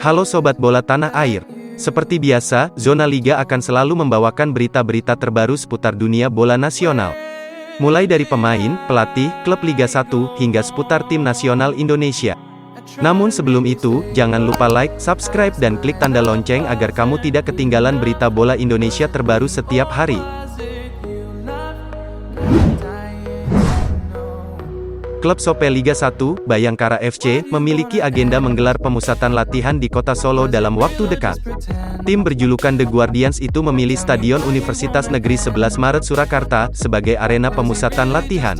Halo Sobat Bola Tanah Air. Seperti biasa, Zona Liga akan selalu membawakan berita-berita terbaru seputar dunia bola nasional. Mulai dari pemain, pelatih, klub Liga 1, hingga seputar tim nasional Indonesia. Namun sebelum itu, jangan lupa like, subscribe dan klik tanda lonceng agar kamu tidak ketinggalan berita bola Indonesia terbaru setiap hari. Klub Sope Liga 1, Bayangkara FC, memiliki agenda menggelar pemusatan latihan di kota Solo dalam waktu dekat. Tim berjulukan The Guardians itu memilih Stadion Universitas Negeri 11 Maret Surakarta sebagai arena pemusatan latihan.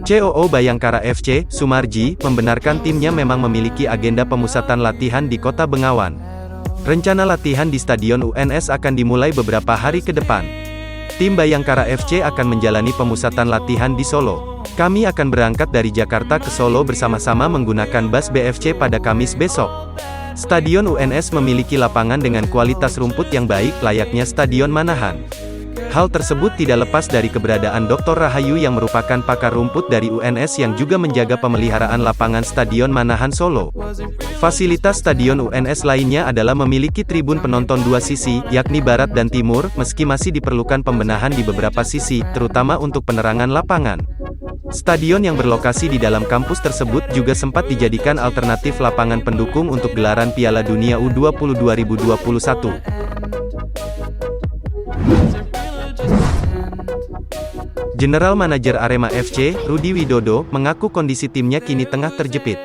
COO Bayangkara FC, Sumarji, membenarkan timnya memang memiliki agenda pemusatan latihan di kota Bengawan. Rencana latihan di Stadion UNS akan dimulai beberapa hari ke depan. Tim Bayangkara FC akan menjalani pemusatan latihan di Solo. Kami akan berangkat dari Jakarta ke Solo bersama-sama menggunakan bus BFC pada Kamis besok. Stadion UNS memiliki lapangan dengan kualitas rumput yang baik layaknya Stadion Manahan. Hal tersebut tidak lepas dari keberadaan Dr. Rahayu yang merupakan pakar rumput dari UNS yang juga menjaga pemeliharaan lapangan Stadion Manahan Solo. Fasilitas Stadion UNS lainnya adalah memiliki tribun penonton dua sisi, yakni barat dan timur, meski masih diperlukan pembenahan di beberapa sisi, terutama untuk penerangan lapangan. Stadion yang berlokasi di dalam kampus tersebut juga sempat dijadikan alternatif lapangan pendukung untuk gelaran Piala Dunia U20 2021. General Manager Arema FC, Rudi Widodo, mengaku kondisi timnya kini tengah terjepit.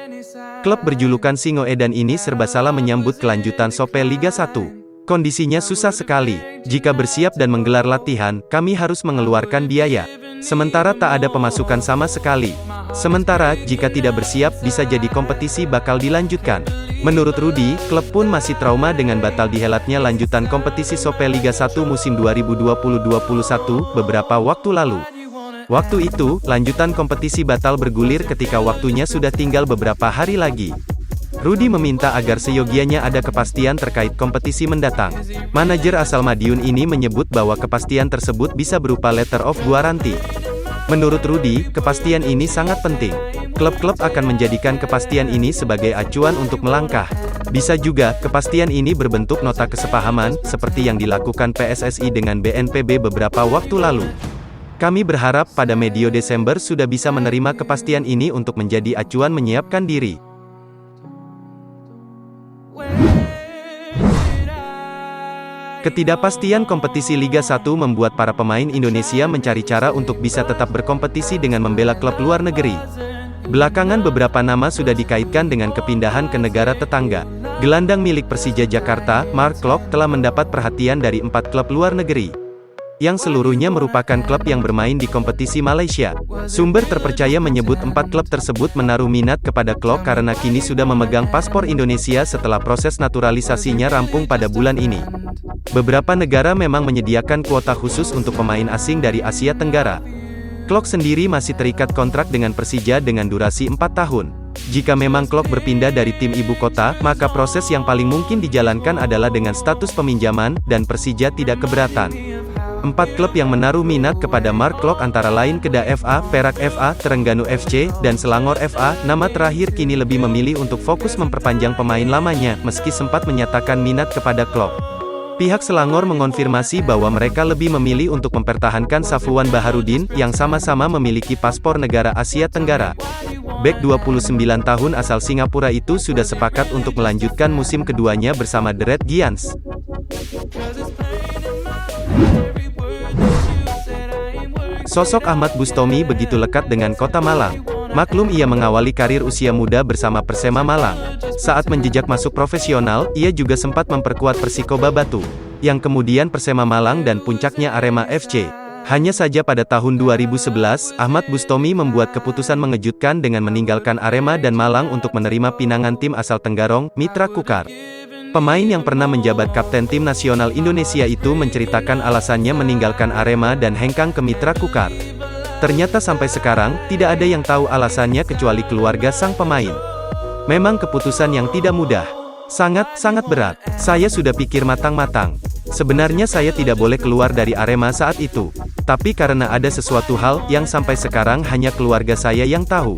Klub berjulukan Singo Edan ini serba salah menyambut kelanjutan Sope Liga 1. Kondisinya susah sekali. Jika bersiap dan menggelar latihan, kami harus mengeluarkan biaya. Sementara tak ada pemasukan sama sekali. Sementara, jika tidak bersiap, bisa jadi kompetisi bakal dilanjutkan. Menurut Rudi, klub pun masih trauma dengan batal dihelatnya lanjutan kompetisi Sope Liga 1 musim 2020-2021, beberapa waktu lalu. Waktu itu, lanjutan kompetisi batal bergulir ketika waktunya sudah tinggal beberapa hari lagi. Rudi meminta agar seyogianya ada kepastian terkait kompetisi mendatang. Manajer asal Madiun ini menyebut bahwa kepastian tersebut bisa berupa letter of guarantee. Menurut Rudi, kepastian ini sangat penting. Klub-klub akan menjadikan kepastian ini sebagai acuan untuk melangkah. Bisa juga, kepastian ini berbentuk nota kesepahaman, seperti yang dilakukan PSSI dengan BNPB beberapa waktu lalu. Kami berharap pada medio Desember sudah bisa menerima kepastian ini untuk menjadi acuan menyiapkan diri. Ketidakpastian kompetisi Liga 1 membuat para pemain Indonesia mencari cara untuk bisa tetap berkompetisi dengan membela klub luar negeri. Belakangan beberapa nama sudah dikaitkan dengan kepindahan ke negara tetangga. Gelandang milik Persija Jakarta, Mark Klok, telah mendapat perhatian dari 4 klub luar negeri, yang seluruhnya merupakan klub yang bermain di kompetisi Malaysia. Sumber terpercaya menyebut 4 klub tersebut menaruh minat kepada Klok karena kini sudah memegang paspor Indonesia setelah proses naturalisasinya rampung pada bulan ini. Beberapa negara memang menyediakan kuota khusus untuk pemain asing dari Asia Tenggara. Klok sendiri masih terikat kontrak dengan Persija dengan durasi 4 tahun. Jika memang Klok berpindah dari tim ibu kota, maka proses yang paling mungkin dijalankan adalah dengan status peminjaman, dan Persija tidak keberatan. 4 klub yang menaruh minat kepada Mark Klok antara lain Kedah FA, Perak FA, Terengganu FC, dan Selangor FA. Nama terakhir kini lebih memilih untuk fokus memperpanjang pemain lamanya, meski sempat menyatakan minat kepada Klok. Pihak Selangor mengonfirmasi bahwa mereka lebih memilih untuk mempertahankan Safwan Baharudin, yang sama-sama memiliki paspor negara Asia Tenggara. Bek 29 tahun asal Singapura itu sudah sepakat untuk melanjutkan musim keduanya bersama The Red Giants. Sosok Ahmad Bustomi begitu lekat dengan kota Malang. Maklum ia mengawali karir usia muda bersama Persema Malang. Saat menjejak masuk profesional, ia juga sempat memperkuat Persikoba Batu, yang kemudian Persema Malang dan puncaknya Arema FC. Hanya saja pada tahun 2011, Ahmad Bustomi membuat keputusan mengejutkan dengan meninggalkan Arema dan Malang untuk menerima pinangan tim asal Tenggarong, Mitra Kukar. Pemain yang pernah menjabat kapten tim nasional Indonesia itu menceritakan alasannya meninggalkan Arema dan hengkang ke Mitra Kukar. Ternyata sampai sekarang, tidak ada yang tahu alasannya kecuali keluarga sang pemain. Memang keputusan yang tidak mudah. Sangat berat. Saya sudah pikir matang-matang. Sebenarnya saya tidak boleh keluar dari Arema saat itu. Tapi karena ada sesuatu hal yang sampai sekarang hanya keluarga saya yang tahu.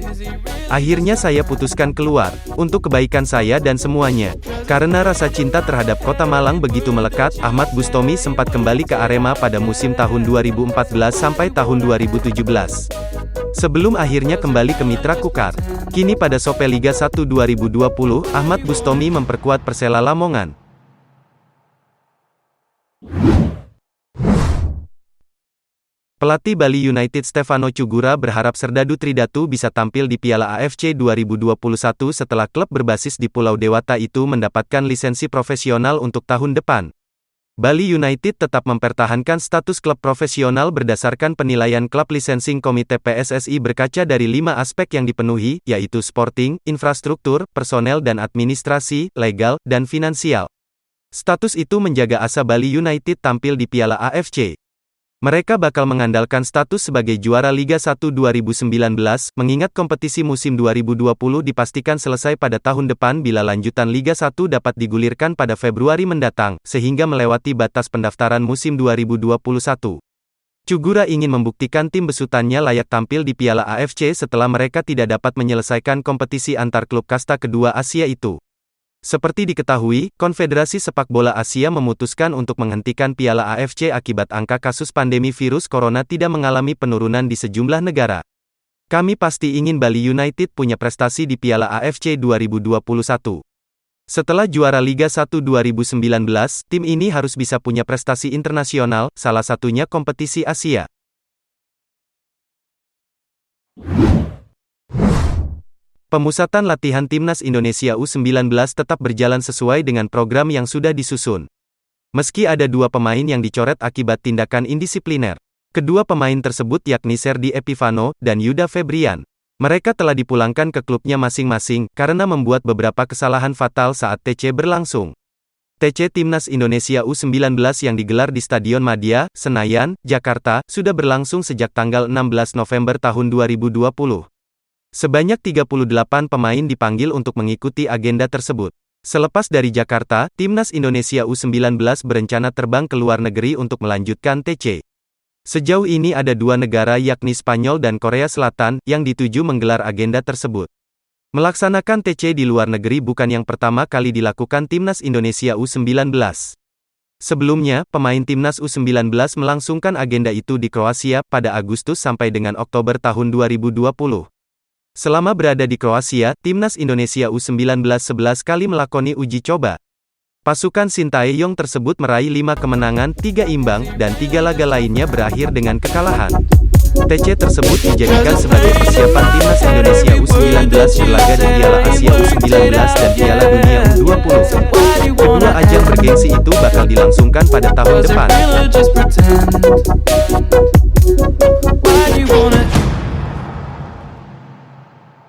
Akhirnya saya putuskan keluar, untuk kebaikan saya dan semuanya. Karena rasa cinta terhadap Kota Malang begitu melekat, Ahmad Bustomi sempat kembali ke Arema pada musim tahun 2014 sampai tahun 2017. Sebelum akhirnya kembali ke Mitra Kukar. Kini pada Sope Liga 1 2020, Ahmad Bustomi memperkuat Persela Lamongan. Pelatih Bali United Stefano Cugura berharap Serdadu Tridatu bisa tampil di Piala AFC 2021 setelah klub berbasis di Pulau Dewata itu mendapatkan lisensi profesional untuk tahun depan. Bali United tetap mempertahankan status klub profesional berdasarkan penilaian klub licensing Komite PSSI berkaca dari 5 aspek yang dipenuhi, yaitu sporting, infrastruktur, personel dan administrasi, legal, dan finansial. Status itu menjaga asa Bali United tampil di Piala AFC. Mereka bakal mengandalkan status sebagai juara Liga 1 2019, mengingat kompetisi musim 2020 dipastikan selesai pada tahun depan bila lanjutan Liga 1 dapat digulirkan pada Februari mendatang, sehingga melewati batas pendaftaran musim 2021. Cugura ingin membuktikan tim besutannya layak tampil di Piala AFC setelah mereka tidak dapat menyelesaikan kompetisi antar klub kasta kedua Asia itu. Seperti diketahui, Konfederasi Sepak Bola Asia memutuskan untuk menghentikan Piala AFC akibat angka kasus pandemi virus corona tidak mengalami penurunan di sejumlah negara. Kami pasti ingin Bali United punya prestasi di Piala AFC 2021. Setelah juara Liga 1 2019, tim ini harus bisa punya prestasi internasional, salah satunya kompetisi Asia. Pemusatan latihan Timnas Indonesia U19 tetap berjalan sesuai dengan program yang sudah disusun. Meski ada 2 pemain yang dicoret akibat tindakan indisipliner. Kedua pemain tersebut yakni Serdi Epifano dan Yuda Febrian. Mereka telah dipulangkan ke klubnya masing-masing, karena membuat beberapa kesalahan fatal saat TC berlangsung. TC Timnas Indonesia U19 yang digelar di Stadion Madia, Senayan, Jakarta, sudah berlangsung sejak tanggal 16 November tahun 2020. Sebanyak 38 pemain dipanggil untuk mengikuti agenda tersebut. Selepas dari Jakarta, Timnas Indonesia U19 berencana terbang ke luar negeri untuk melanjutkan TC. Sejauh ini ada 2 negara yakni Spanyol dan Korea Selatan, yang dituju menggelar agenda tersebut. Melaksanakan TC di luar negeri bukan yang pertama kali dilakukan Timnas Indonesia U19. Sebelumnya, pemain Timnas U19 melangsungkan agenda itu di Kroasia, pada Agustus sampai dengan Oktober tahun 2020. Selama berada di Kroasia, Timnas Indonesia U19 11 kali melakoni uji coba. Pasukan Sintayong tersebut meraih 5 kemenangan, 3 imbang, dan 3 laga lainnya berakhir dengan kekalahan. TC tersebut dijadikan sebagai persiapan Timnas Indonesia U19 berlaga di Piala Asia U19 dan Piala Dunia U20. Kedua ajang bergengsi itu bakal dilangsungkan pada tahun depan.